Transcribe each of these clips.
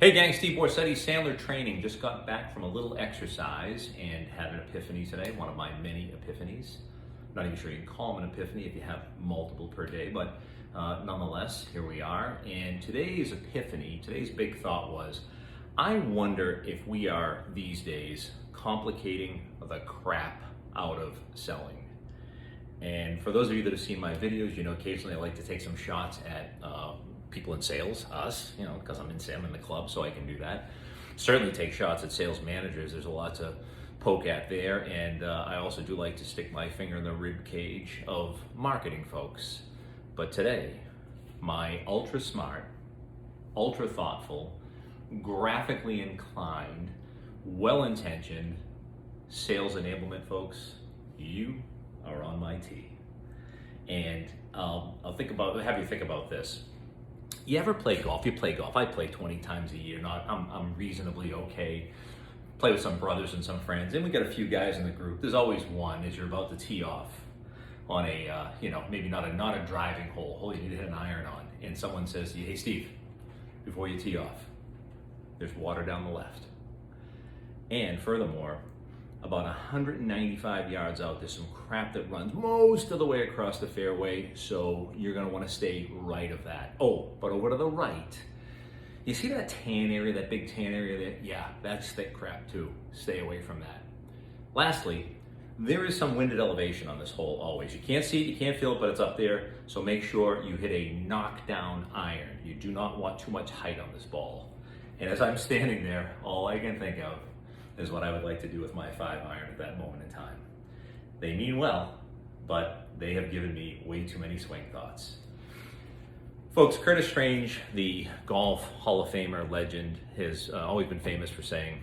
Hey gang, Steve Borsetti, Sandler Training. Just got back from a little exercise and had an epiphany today, one of my many epiphanies. Not even sure you can call them an epiphany if you have multiple per day, but nonetheless, here we are. And today's epiphany, today's big thought was, I wonder if we are these days complicating the crap out of selling. And for those of you that have seen my videos, you know occasionally I like to take some shots at people in sales, us, you know, because I'm in the club, so I can do that. Certainly take shots at sales managers. There's a lot to poke at there, and I also do like to stick my finger in the rib cage of marketing folks. But today, my ultra smart, ultra thoughtful, graphically inclined, well-intentioned sales enablement folks, you are on my team. And I'll have you think about this. You ever play golf? You play golf. I play 20 times a year. I'm reasonably okay. Play with some brothers and some friends, and we got a few guys in the group. There's always one as you're about to tee off on a, maybe not a driving hole you need to hit an iron on, and someone says to you, "Hey Steve, before you tee off, there's water down the left." And furthermore, about 195 yards out, there's some crap that runs most of the way across the fairway, so you're gonna wanna stay right of that. Oh, but over to the right, you see that tan area, that big tan area there? Yeah, that's thick crap too. Stay away from that. Lastly, there is some wind at elevation on this hole always. You can't see it, you can't feel it, but it's up there, so make sure you hit a knockdown iron. You do not want too much height on this ball. And as I'm standing there, all I can think of is what I would like to do with my 5-iron at that moment in time. They mean well, but they have given me way too many swing thoughts. Folks, Curtis Strange, the golf Hall of Famer legend, has always been famous for saying,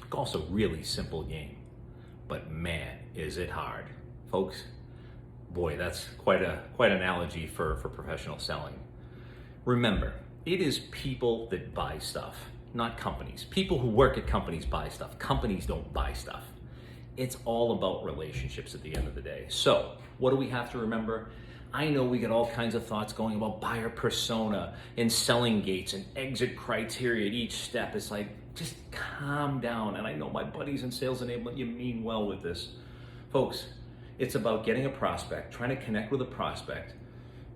golf's a really simple game, but man, is it hard. Folks, boy, that's quite an analogy for professional selling. Remember, it is people that buy stuff, not companies. People who work at companies buy stuff. Companies don't buy stuff. It's all about relationships at the end of the day. So, what do we have to remember? I know we get all kinds of thoughts going about buyer persona and selling gates and exit criteria at each step. It's like, just calm down. And I know my buddies in sales enablement, you mean well with this. Folks, it's about getting a prospect, trying to connect with a prospect,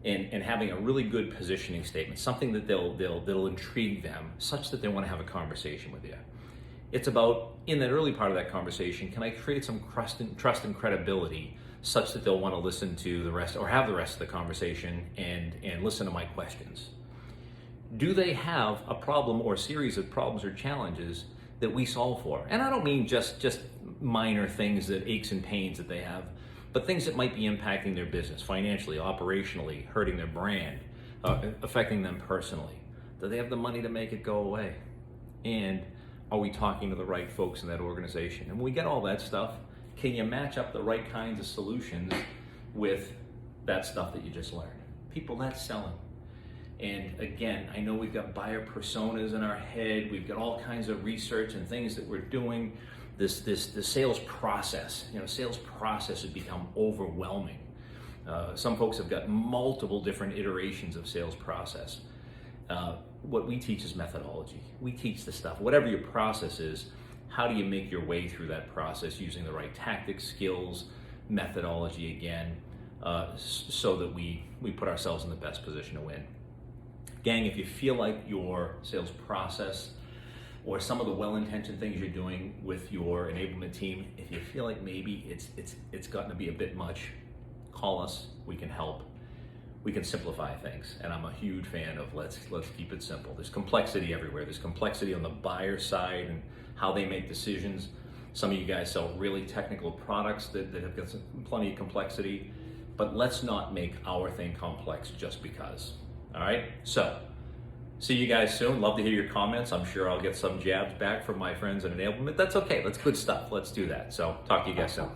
and having a really good positioning statement, something that that'll intrigue them such that they want to have a conversation with you. It's about, in that early part of that conversation, can I create some trust and credibility such that they'll want to listen to the rest or have the rest of the conversation and listen to my questions? Do they have a problem or a series of problems or challenges that we solve for? And I don't mean just minor things, that aches and pains that they have, but things that might be impacting their business financially, operationally, hurting their brand, affecting them personally. Do they have the money to make it go away? And are we talking to the right folks in that organization? And when we get all that stuff, can you match up the right kinds of solutions with that stuff that you just learned? People, that's selling. And again, I know we've got buyer personas in our head. We've got all kinds of research and things that we're doing. The sales process, sales process has become overwhelming. Some folks have got multiple different iterations of sales process. What we teach is methodology. We teach the stuff. Whatever your process is, how do you make your way through that process using the right tactics, skills, methodology again, so that we put ourselves in the best position to win. Gang, if you feel like your sales process or some of the well-intentioned things you're doing with your enablement team, if you feel like maybe it's gotten to be a bit much, call us, we can help. We can simplify things, and I'm a huge fan of let's keep it simple. There's complexity everywhere. There's complexity on the buyer side and how they make decisions. Some of you guys sell really technical products that have got plenty of complexity, but let's not make our thing complex just because. All right, so see you guys soon. Love to hear your comments. I'm sure I'll get some jabs back from my friends in Enablement. That's okay. That's good stuff. Let's do that. So talk to you guys soon.